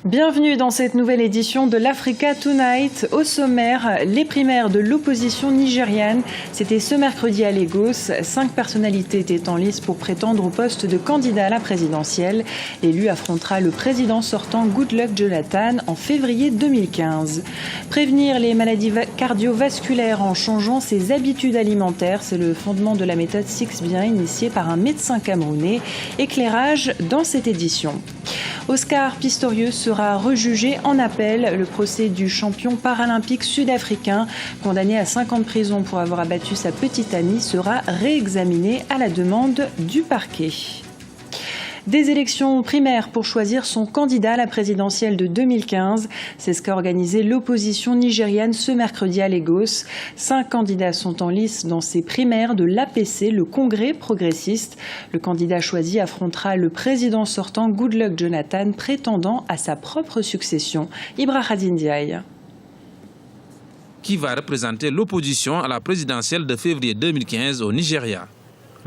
Bienvenue dans cette nouvelle édition de l'Africa Tonight. Au sommaire, les primaires de l'opposition nigériane. C'était ce mercredi à Lagos. 5 personnalités étaient en lice pour prétendre au poste de candidat à la présidentielle. L'élu affrontera le président sortant Goodluck Jonathan en février 2015. Prévenir les maladies cardiovasculaires en changeant ses habitudes alimentaires, c'est le fondement de la méthode 6Bien initiée par un médecin camerounais. Éclairage dans cette édition. Oscar Pistorius sera rejugé en appel. Le procès du champion paralympique sud-africain, condamné à 5 ans de prison pour avoir abattu sa petite amie, sera réexaminé à la demande du parquet. Des élections primaires pour choisir son candidat à la présidentielle de 2015. C'est ce qu'a organisé l'opposition nigériane ce mercredi à Lagos. 5 candidats sont en lice dans ces primaires de l'APC, le Congrès progressiste. Le candidat choisi affrontera le président sortant Goodluck Jonathan, prétendant à sa propre succession. Ibrahim Ndiaye. Qui va représenter l'opposition à la présidentielle de février 2015 au Nigeria?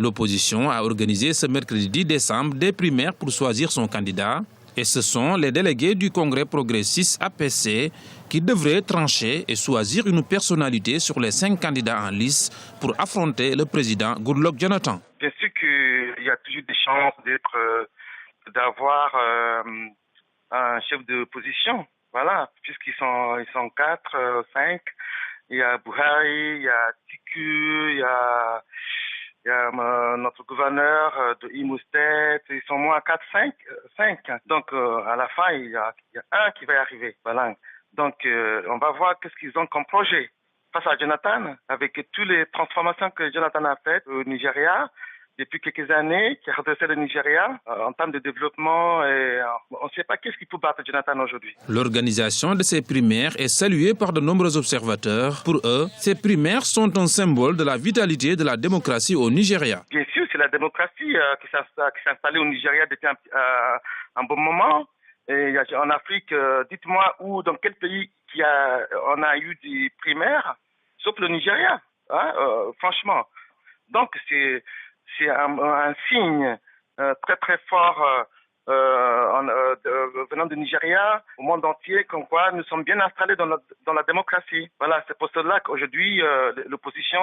L'opposition a organisé ce mercredi 10 décembre des primaires pour choisir son candidat et ce sont les délégués du Congrès progressiste APC qui devraient trancher et choisir une personnalité sur les 5 candidats en lice pour affronter le président Goodluck Jonathan. Bien sûr qu'il y a toujours des chances d'avoir un chef de position, voilà, puisqu'ils sont 4, 5, il y a Buhari, il y a Tiku, il y a notre gouverneur de Imo State, ils sont moins 4, 5. Donc, à la fin, il y a un qui va y arriver. Voilà. Donc, on va voir qu'est-ce qu'ils ont comme projet. Face à Jonathan, avec toutes les transformations que Jonathan a faites au Nigeria, depuis quelques années, qui a redressé le Nigeria en termes de développement. Et on ne sait pas qu'est-ce qui peut battre Jonathan aujourd'hui. L'organisation de ces primaires est saluée par de nombreux observateurs. Pour eux, ces primaires sont un symbole de la vitalité de la démocratie au Nigeria. Bien sûr, c'est la démocratie qui s'est installée au Nigeria depuis un bon moment. Et en Afrique, dites-moi où, dans quel pays on a eu des primaires, sauf le Nigeria, franchement. Donc, c'est un signe très très fort venant du Nigeria au monde entier, comme quoi nous sommes bien installés dans la démocratie. Voilà, c'est pour cela qu'aujourd'hui l'opposition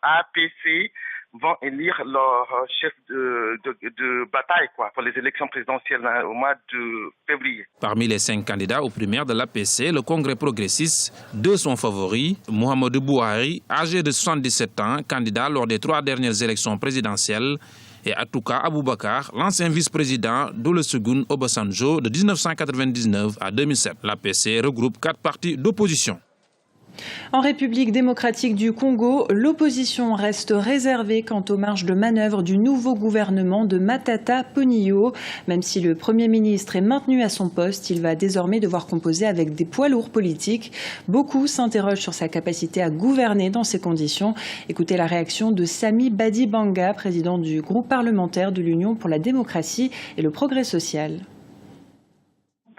APC vont élire leur chef de bataille pour les élections présidentielles au mois de février. Parmi les 5 candidats aux primaires de l'APC, le Congrès progressiste, 2 sont favoris. Muhammadu Buhari, âgé de 77 ans, candidat lors des 3 dernières élections présidentielles, et Atuka Abubakar, l'ancien vice-président d'Olusegun Obasanjo de 1999 à 2007. L'APC regroupe 4 partis d'opposition. En République démocratique du Congo, l'opposition reste réservée quant aux marges de manœuvre du nouveau gouvernement de Matata Ponyo. Même si le Premier ministre est maintenu à son poste, il va désormais devoir composer avec des poids lourds politiques. Beaucoup s'interrogent sur sa capacité à gouverner dans ces conditions. Écoutez la réaction de Sami Badibanga, président du groupe parlementaire de l'Union pour la démocratie et le progrès social.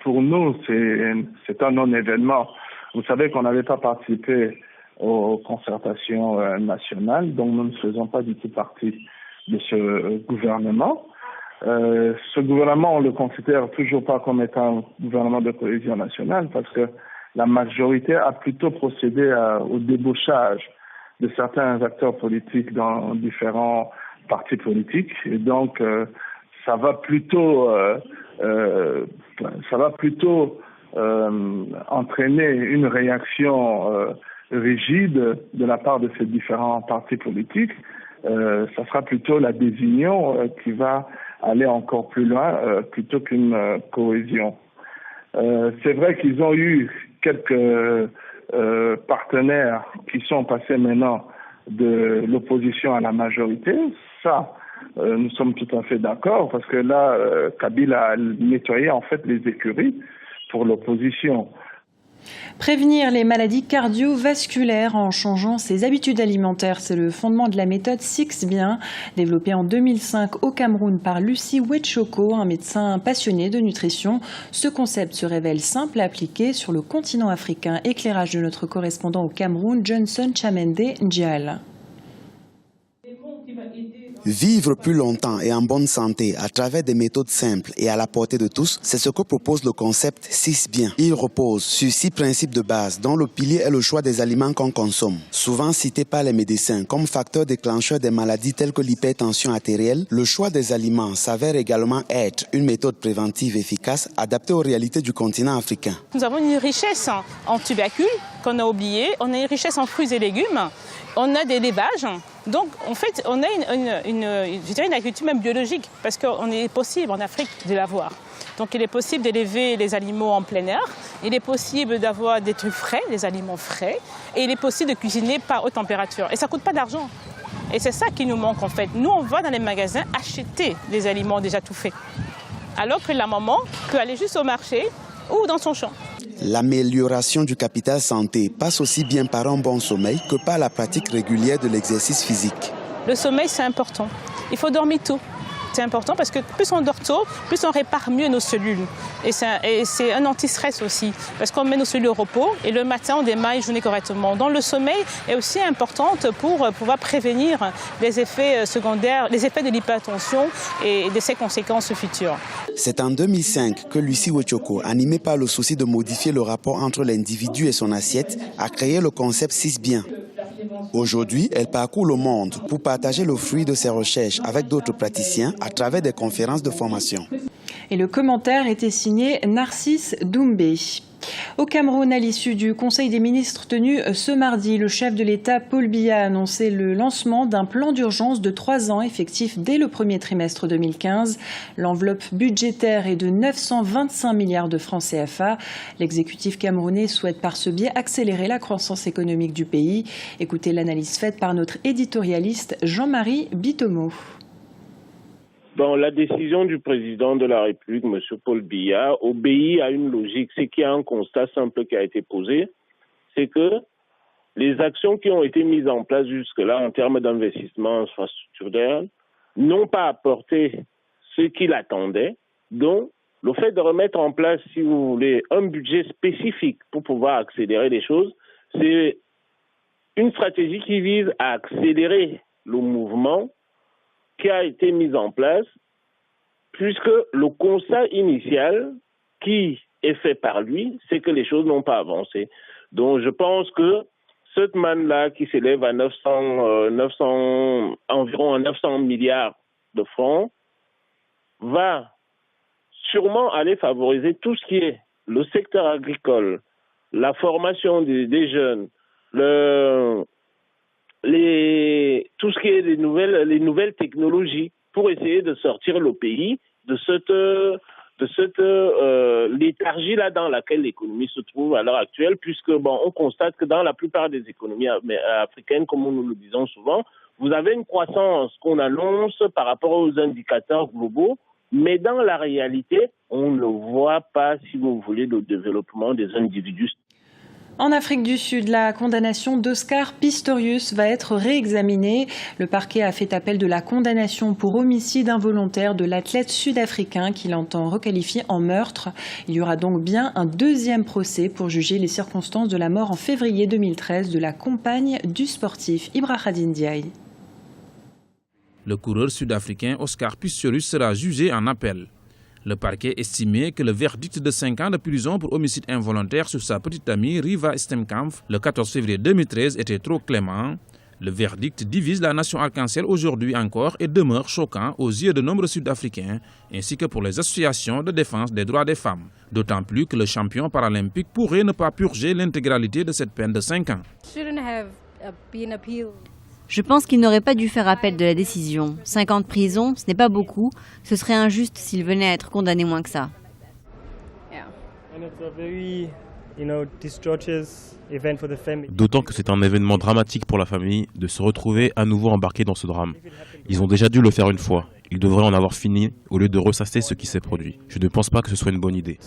Pour nous, c'est un non-événement. Vous savez qu'on n'avait pas participé aux concertations nationales, donc nous ne faisons pas du tout partie de ce gouvernement. Ce gouvernement, on le considère toujours pas comme étant un gouvernement de cohésion nationale parce que la majorité a plutôt procédé au débauchage de certains acteurs politiques dans différents partis politiques. Et donc, ça va plutôt entraîner une réaction rigide de la part de ces différents partis politiques. Ça sera plutôt la désunion qui va aller encore plus loin plutôt qu'une cohésion. C'est vrai qu'ils ont eu quelques partenaires qui sont passés maintenant de l'opposition à la majorité. Ça, nous sommes tout à fait d'accord parce que là, Kabila a nettoyé en fait les écuries pour l'opposition. Prévenir les maladies cardiovasculaires en changeant ses habitudes alimentaires, c'est le fondement de la méthode 6Bien, développée en 2005 au Cameroun par Lucie Wetchoko, un médecin passionné de nutrition. Ce concept se révèle simple à appliquer sur le continent africain. Éclairage de notre correspondant au Cameroun, Johnson Chamende Ndial. Vivre plus longtemps et en bonne santé à travers des méthodes simples et à la portée de tous, c'est ce que propose le concept 6 bien. Il repose sur 6 principes de base dont le pilier est le choix des aliments qu'on consomme. Souvent cité par les médecins comme facteur déclencheur des maladies telles que l'hypertension artérielle, le choix des aliments s'avère également être une méthode préventive efficace adaptée aux réalités du continent africain. Nous avons une richesse en tubercules qu'on a oublié, on a une richesse en fruits et légumes, on a des élevages. Donc, en fait, on a une agriculture même biologique, parce qu'on est possible en Afrique de l'avoir. Donc, il est possible d'élever les animaux en plein air, il est possible d'avoir des trucs frais, des aliments frais, et il est possible de cuisiner par haute température. Et ça ne coûte pas d'argent. Et c'est ça qui nous manque, en fait. Nous, on va dans les magasins acheter des aliments déjà tout faits. Alors que la maman peut aller juste au marché ou dans son champ. L'amélioration du capital santé passe aussi bien par un bon sommeil que par la pratique régulière de l'exercice physique. Le sommeil, c'est important. Il faut dormir tôt. C'est important parce que plus on dort tôt, plus on répare mieux nos cellules. Et c'est un anti-stress aussi, parce qu'on met nos cellules au repos et le matin, on démarre la journée correctement. Donc le sommeil est aussi important pour pouvoir prévenir les effets secondaires, les effets de l'hypertension et de ses conséquences futures. C'est en 2005 que Lucie Wetchoko, animée par le souci de modifier le rapport entre l'individu et son assiette, a créé le concept 6 bien. Aujourd'hui, elle parcourt le monde pour partager le fruit de ses recherches avec d'autres praticiens à travers des conférences de formation. Et le commentaire était signé Narcisse Doumbé. Au Cameroun, à l'issue du Conseil des ministres tenu ce mardi, le chef de l'État, Paul Biya, a annoncé le lancement d'un plan d'urgence de 3 ans effectif dès le premier trimestre 2015. L'enveloppe budgétaire est de 925 milliards de francs CFA. L'exécutif camerounais souhaite par ce biais accélérer la croissance économique du pays. Écoutez l'analyse faite par notre éditorialiste Jean-Marie Bitomo. Dans la décision du président de la République, M. Paul Biya, obéit à une logique. C'est qu'il y a un constat simple qui a été posé, c'est que les actions qui ont été mises en place jusque-là en termes d'investissement infrastructurel n'ont pas apporté ce qu'il attendait. Donc, le fait de remettre en place, si vous voulez, un budget spécifique pour pouvoir accélérer les choses, c'est une stratégie qui vise à accélérer le mouvement qui a été mise en place, puisque le constat initial qui est fait par lui, c'est que les choses n'ont pas avancé. Donc je pense que cette manne-là qui s'élève à environ 900 milliards de francs va sûrement aller favoriser tout ce qui est le secteur agricole, la formation des jeunes, tout ce qui est les nouvelles technologies pour essayer de sortir le pays de cette léthargie-là dans laquelle l'économie se trouve à l'heure actuelle, puisque on constate que dans la plupart des économies africaines, comme nous le disons souvent, vous avez une croissance qu'on annonce par rapport aux indicateurs globaux, mais dans la réalité, on ne voit pas, si vous voulez, le développement des individus. En Afrique du Sud, la condamnation d'Oscar Pistorius va être réexaminée. Le parquet a fait appel de la condamnation pour homicide involontaire de l'athlète sud-africain qu'il entend requalifier en meurtre. Il y aura donc bien un deuxième procès pour juger les circonstances de la mort en février 2013 de la compagne du sportif Ibrahim Ndiaye. Le coureur sud-africain Oscar Pistorius sera jugé en appel. Le parquet estimait que le verdict de 5 ans de prison pour homicide involontaire sur sa petite amie Riva Stemkamp le 14 février 2013 était trop clément. Le verdict divise la nation arc-en-ciel aujourd'hui encore et demeure choquant aux yeux de nombreux Sud-Africains ainsi que pour les associations de défense des droits des femmes. D'autant plus que le champion paralympique pourrait ne pas purger l'intégralité de cette peine de 5 ans. Je pense qu'il n'aurait pas dû faire appel de la décision. 5 ans de prison, ce n'est pas beaucoup. Ce serait injuste s'il venait à être condamné moins que ça. D'autant que c'est un événement dramatique pour la famille de se retrouver à nouveau embarqué dans ce drame. Ils ont déjà dû le faire une fois. Ils devraient en avoir fini au lieu de ressasser ce qui s'est produit. Je ne pense pas que ce soit une bonne idée.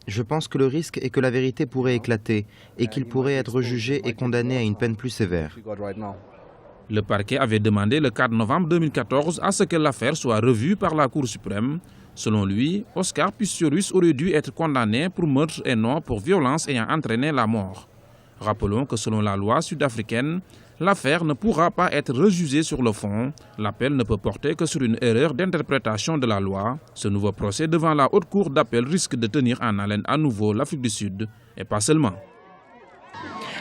Je pense que le risque est que la vérité pourrait éclater et qu'il pourrait être jugé et condamné à une peine plus sévère. Le parquet avait demandé le 4 novembre 2014 à ce que l'affaire soit revue par la Cour suprême. Selon lui, Oscar Pistorius aurait dû être condamné pour meurtre et non pour violence ayant entraîné la mort. Rappelons que selon la loi sud-africaine, l'affaire ne pourra pas être rejugée sur le fond. L'appel ne peut porter que sur une erreur d'interprétation de la loi. Ce nouveau procès devant la haute cour d'appel risque de tenir en haleine à nouveau l'Afrique du Sud, et pas seulement.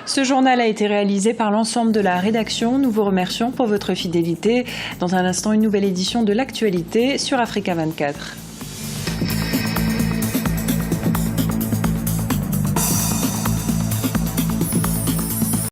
Ce journal a été réalisé par l'ensemble de la rédaction. Nous vous remercions pour votre fidélité. Dans un instant, une nouvelle édition de l'actualité sur Africa 24.